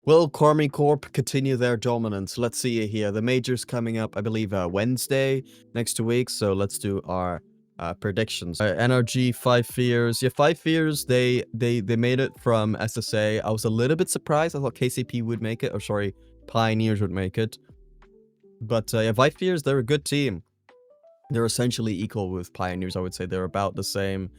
Will Karmine Corp continue their dominance? Let's see it here. The major's coming up, I believe, Wednesday next 2 weeks. So let's do our predictions. NRG 5 Fears. Yeah, 5 Fears. They made it from SSA. I was a little bit surprised. I thought KCP would make it, or sorry, Pioneers would make it. But yeah, 5 Fears. They're a good team. They're essentially equal with Pioneers. I would say they're about the same.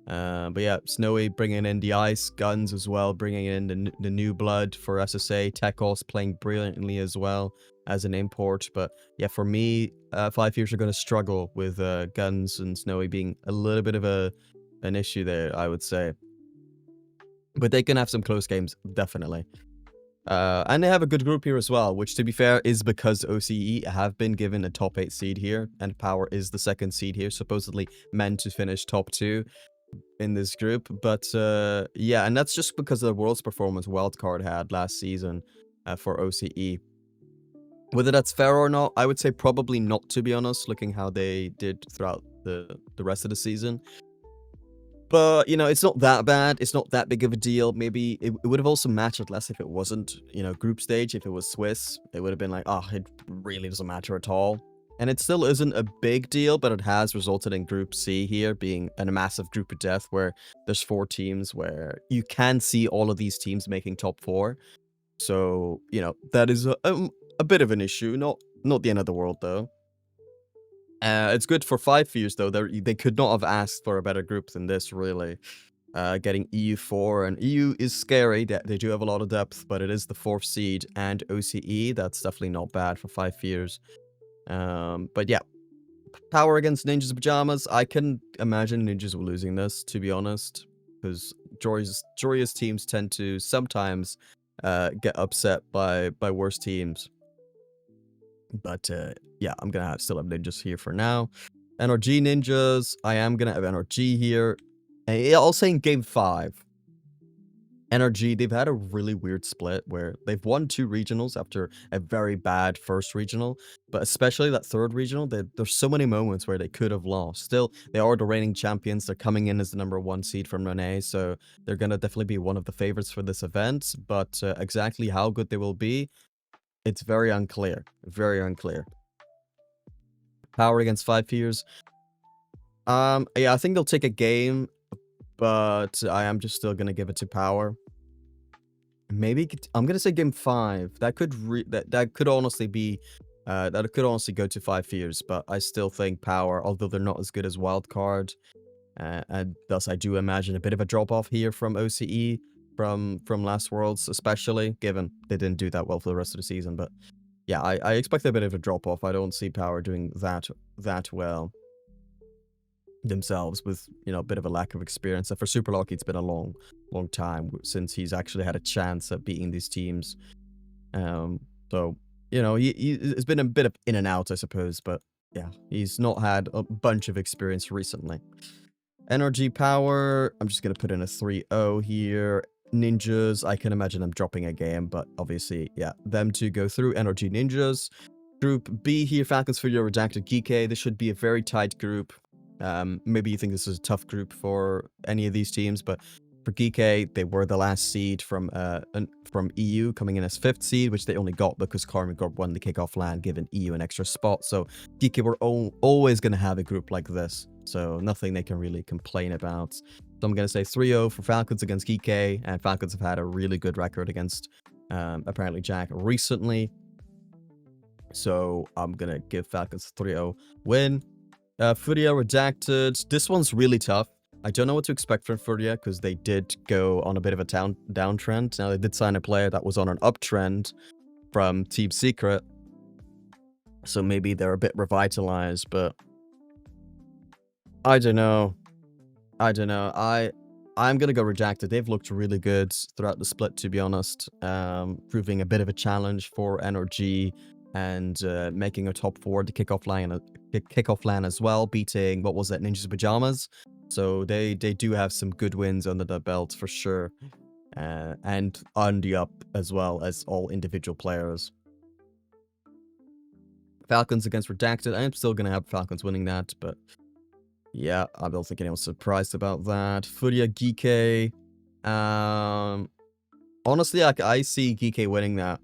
But yeah, Snowy bringing in the ice guns as well, bringing in the new blood for SSA. Tekos playing brilliantly as well as an import. But yeah, for me, 5 Fears are going to struggle with guns and Snowy being a little bit of an issue there, I would say. But they can have some close games, definitely. And they have a good group here as well, which to be fair is because OCE have been given a top 8 seed here, and Power is the 2nd seed here, supposedly meant to finish top 2 in this group. But yeah, and that's just because of the World's Performance wildcard had last season for OCE. Whether that's fair or not, I would say probably not, to be honest, looking how they did throughout the rest of the season. But, you know, it's not that bad. It's not that big of a deal. Maybe it would have also mattered less if it wasn't, you know, group stage. If it was Swiss, it would have been like, oh, it really doesn't matter at all. And it still isn't a big deal, but it has resulted in Group C here being a massive group of death where there's 4 teams where you can see all of these teams making top 4. So, you know, that is a bit of an issue. Not the end of the world, though. It's good for 5 Fears, though. They could not have asked for a better group than this, really. Getting EU4, and EU is scary. They do have a lot of depth, but it is the 4th seed, and OCE, that's definitely not bad for 5 Fears. But yeah, Power against Ninjas Pajamas. I can imagine Ninjas were losing this, to be honest, because Jory's teams tend to sometimes get upset by worse teams. But yeah, I'm gonna still have Ninjas here for now. NRG Ninjas. I am gonna have NRG here. And I'll say in Game 5. NRG, they've had a really weird split where they've won 2 regionals after a very bad first regional, but especially that 3rd regional, there's so many moments where they could have lost. Still, they are the reigning champions. They're coming in as the #1 seed from Renee, so they're going to definitely be one of the favorites for this event, but exactly how good they will be, it's very unclear. Very unclear. Power against 5Fears. Yeah, I think they'll take a game, but I am just still going to give it to Power. Maybe I'm gonna say Game 5. That could honestly be that could honestly go to 5 Fears, but I still think Power, although they're not as good as Wildcard, and thus I do imagine a bit of a drop off here from OCE from last Worlds, especially given they didn't do that well for the rest of the season. But yeah, I expect a bit of a drop off. I don't see Power doing that well themselves, with, you know, a bit of a lack of experience. And for Super Lucky, it's been a long time since he's actually had a chance at beating these teams. So, you know, it's been a bit of in and out, I suppose, but yeah, he's not had a bunch of experience recently. NRG Power, I'm just gonna put in a 3-0 here. Ninjas, I can imagine them dropping a game, but obviously, yeah, them two go through. NRG Ninjas. Group B here, Falcons, Furio, Redacted, Geeky. This should be a very tight group. Maybe you think this is a tough group for any of these teams, but for Geeky, they were the last seed from EU, coming in as 5th seed, which they only got because Karmine Corp won the kickoff LAN, giving EU an extra spot. So Geeky were always going to have a group like this, so nothing they can really complain about. So I'm going to say 3-0 for Falcons against Geeky, and Falcons have had a really good record against apparently Jack recently. So I'm going to give Falcons a 3-0 win. Furia Redacted. This one's really tough. I don't know what to expect from Furia because they did go on a bit of a downtrend. Now, they did sign a player that was on an uptrend from Team Secret, so maybe they're a bit revitalized, but I don't know. I'm gonna go Redacted. They've looked really good throughout the split, to be honest, proving a bit of a challenge for NRG, and making a top 4 to kickoff LAN as well, beating, what was that, Ninjas Pajamas. So they do have some good wins under their belt for sure, and on the up as well as all individual players. Falcons against Redacted. I am still gonna have Falcons winning that, but yeah, I don't think anyone's surprised about that. Furia Geeky. Honestly, like, I see GK winning that.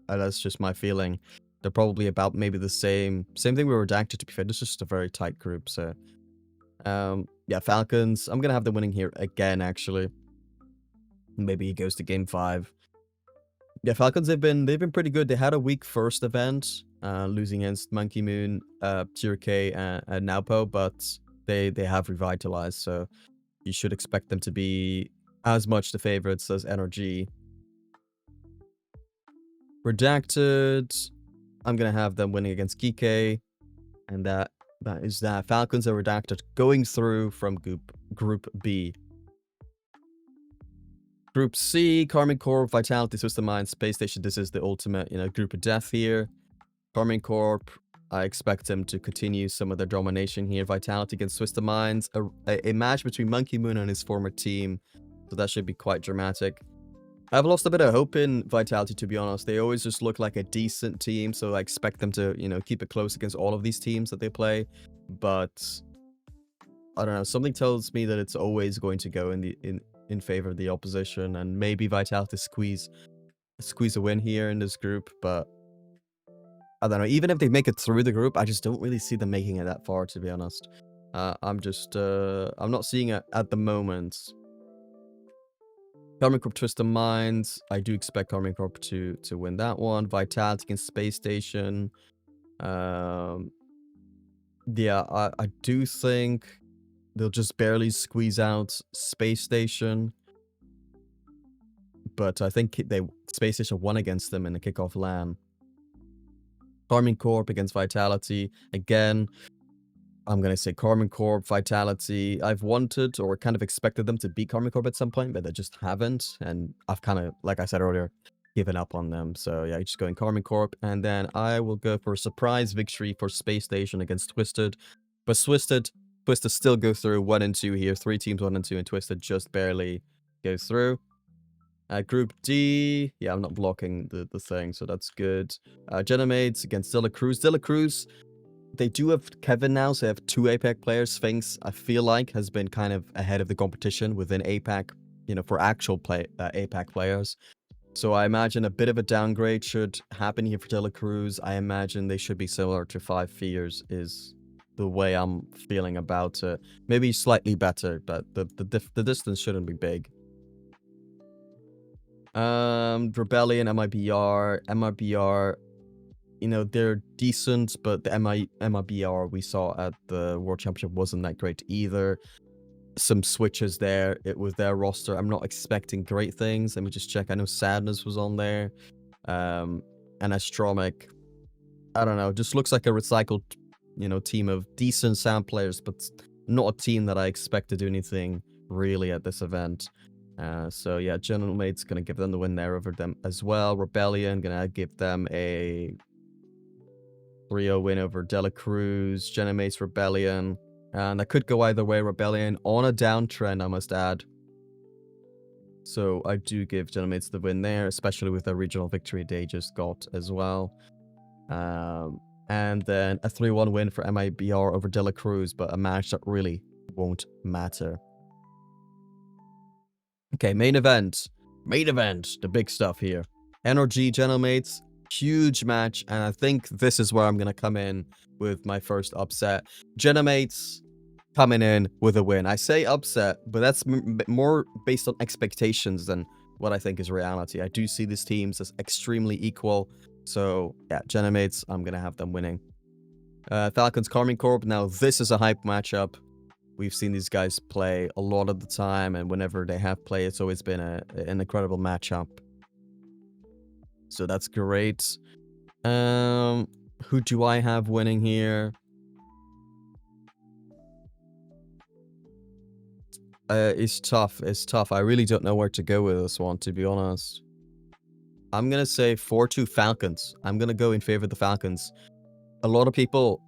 That's just my feeling. They're probably about maybe the same thing with Redacted, to be fair. This is just a very tight group, so yeah, Falcons. I'm gonna have them winning here again, actually. Maybe he goes to game 5. Yeah, Falcons, they've been pretty good. They had a weak first event, losing against Monkey Moon, Tier K, and Naupo, but they have revitalized, so you should expect them to be as much the favorites as NRG. Redacted, I'm gonna have them winning against Kike, and that is that. Falcons are Redacted going through from Group B. Group C, Karmine Corp, Vitality, System Mind, Space Station. This is the ultimate, group of death here. Karmine Corp, I expect them to continue some of their domination here. Vitality against Twisted Minds, a match between Monkey Moon and his former team, so that should be quite dramatic. I've lost a bit of hope in Vitality, to be honest. They always just look like a decent team, so I expect them to, keep it close against all of these teams that they play. But I don't know. Something tells me that it's always going to go in favor of the opposition, and maybe Vitality squeeze a win here in this group. But I don't know. Even if they make it through the group, I just don't really see them making it that far, to be honest. I'm not seeing it at the moment. Karmine Corp, Twisted Minds. I do expect Karmine Corp to win that one. Vitality against Space Station. Yeah, I do think they'll just barely squeeze out Space Station. But I think Space Station won against them in the kickoff LAN. Karmine Corp against Vitality. Again, I'm going to say Karmine Corp, Vitality. I've wanted or kind of expected them to beat Karmine Corp at some point, but they just haven't. And I've kind of, like I said earlier, given up on them. So yeah, just going Karmine Corp. And then I will go for a surprise victory for Space Station against Twisted. But Twisted still go through 1 and 2 here. 3 teams 1 and 2, and Twisted just barely go through. Group D, yeah, I'm not blocking the thing, so that's good. Genamates against Dela Cruz. Dela Cruz, they do have Kevin now, so they have 2 APAC players. Sphinx, I feel like, has been kind of ahead of the competition within APAC, for actual APAC players. So I imagine a bit of a downgrade should happen here for Dela Cruz. I imagine they should be similar to 5 Fears is the way I'm feeling about it. Maybe slightly better, but the distance shouldn't be big. Rebellion, MIBR, they're decent, but the MIBR we saw at the World Championship wasn't that great either. Some switches there with their roster. I'm not expecting great things. Let me just check. I know Sadness was on there. And Astromic, I don't know, just looks like a recycled, team of decent sound players, but not a team that I expect to do anything really at this event. So yeah, General Mate's gonna give them the win there over them as well. Rebellion gonna give them a 3-0 win over Dela Cruz. General Mate's Rebellion, and that could go either way. Rebellion on a downtrend, I must add. So I do give General Mates the win there, especially with the regional victory they just got as well. And then a 3-1 win for MIBR over Dela Cruz, but a match that really won't matter. Okay, main event, the big stuff here. NRG General Mates, huge match, and I think this is where I'm going to come in with my first upset. General Mates coming in with a win. I say upset, but that's more based on expectations than what I think is reality. I do see these teams as extremely equal, so yeah, General Mates, I'm going to have them winning. Falcons Karmine Corp, now this is a hype matchup. We've seen these guys play a lot of the time, and whenever they have played, it's always been an incredible matchup. So that's great. Who do I have winning here? It's tough. It's tough. I really don't know where to go with this one, to be honest. I'm going to say 4-2 Falcons. I'm going to go in favor of the Falcons. A lot of people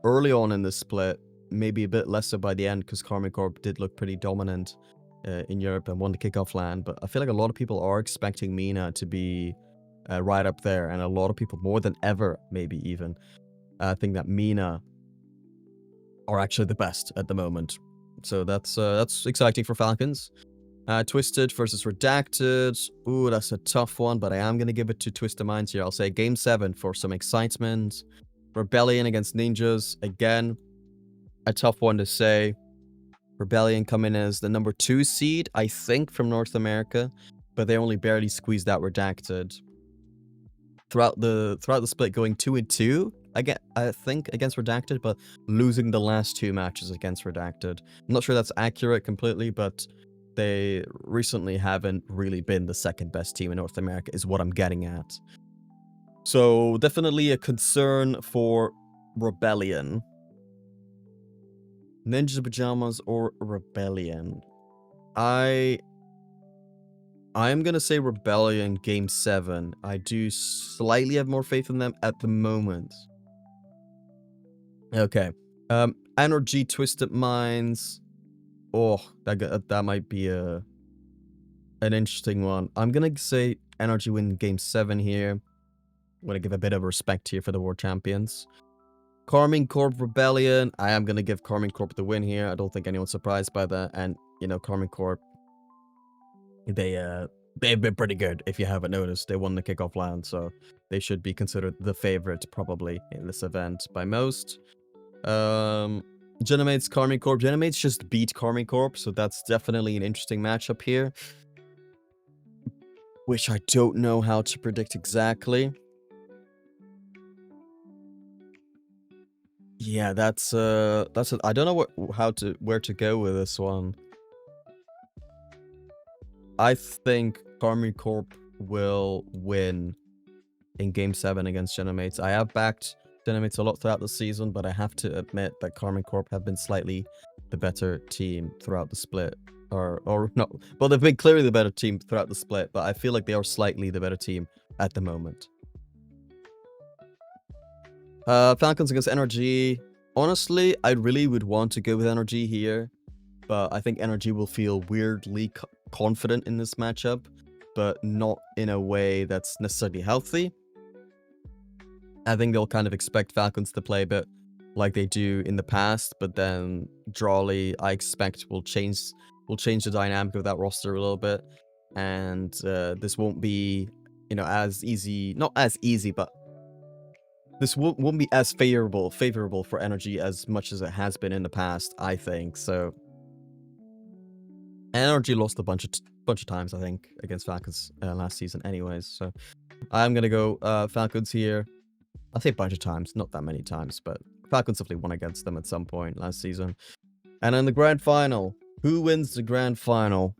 early on in the split, maybe a bit lesser by the end, because Karmine Corp did look pretty dominant in Europe and won the kickoff LAN, but I feel like a lot of people are expecting MENA to be right up there, and a lot of people, more than ever, maybe even, think that MENA are actually the best at the moment. So that's exciting for Falcons. Twisted versus Redacted. Ooh, that's a tough one, but I am going to give it to Twisted Minds here. I'll say Game 7 for some excitement. Rebellion against Ninjas. Again, a tough one to say. Rebellion coming as the number 2 seed, I think, from North America, but they only barely squeezed out Redacted. Throughout the split, going 2-2, I think, against Redacted, but losing the last 2 matches against Redacted. I'm not sure that's accurate completely, but they recently haven't really been the second best team in North America, is what I'm getting at. So definitely a concern for Rebellion. Ninja Pajamas or Rebellion? I'm gonna say Rebellion Game 7. I do slightly have more faith in them at the moment. Okay. Energy Twisted Minds. Oh, that might be an interesting one. I'm gonna say Energy win Game 7 here. I'm gonna give a bit of respect here for the World Champions. Karmine Corp Rebellion. I am gonna give Karmine Corp the win here. I don't think anyone's surprised by that. And you know, Karmine Corp, they've been pretty good. If you haven't noticed, they won the kickoff round, so they should be considered the favorite probably in this event by most. Genemates Karmine Corp. Genemates just beat Karmine Corp, so that's definitely an interesting matchup here, which I don't know how to predict exactly. Yeah, that's I don't know where to go with this one. I think Karmine Corp will win in Game 7 against Genemates. I have backed Genemates a lot throughout the season, but I have to admit that Karmine Corp have been slightly the better team throughout the split. Or no, well, they've been clearly the better team throughout the split, but I feel like they are slightly the better team at the moment. Falcons against NRG. Honestly, I really would want to go with NRG here, but I think NRG will feel weirdly confident in this matchup, but not in a way that's necessarily healthy. I think they'll kind of expect Falcons to play a bit like they do in the past, but then Drawley, I expect, will change the dynamic of that roster a little bit, and this won't be, you know, as easy, not as easy, but this won't be as favorable for Energy as much as it has been in the past, I think. So Energy lost a bunch of times, I think, against Falcons last season anyways, so I'm gonna go Falcons here. I say a bunch of times, not that many times, but Falcons definitely won against them at some point last season. And in the grand final, who wins the grand final?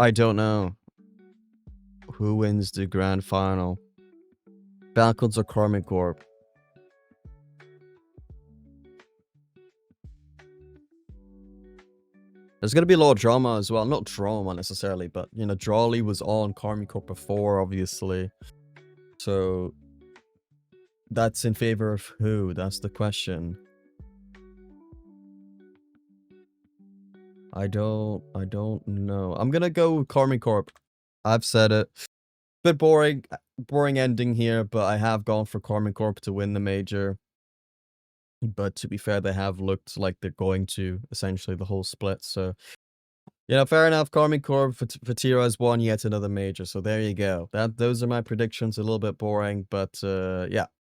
I don't know. Who wins the grand final? Falcons or Karmine Corp? There's going to be a lot of drama as well. Not drama necessarily, but, you know, Drawley was on Karmine Corp before, obviously. So that's in favor of who? That's the question. I don't know. I'm going to go with Karmine Corp. I've said it. Bit boring ending here, but I have gone for Karmine Corp to win the major. But to be fair, they have looked like they're going to essentially the whole split. So, you know, fair enough. Karmine Corp, Fatira has won yet another major. So there you go. Those are my predictions. A little bit boring, but yeah.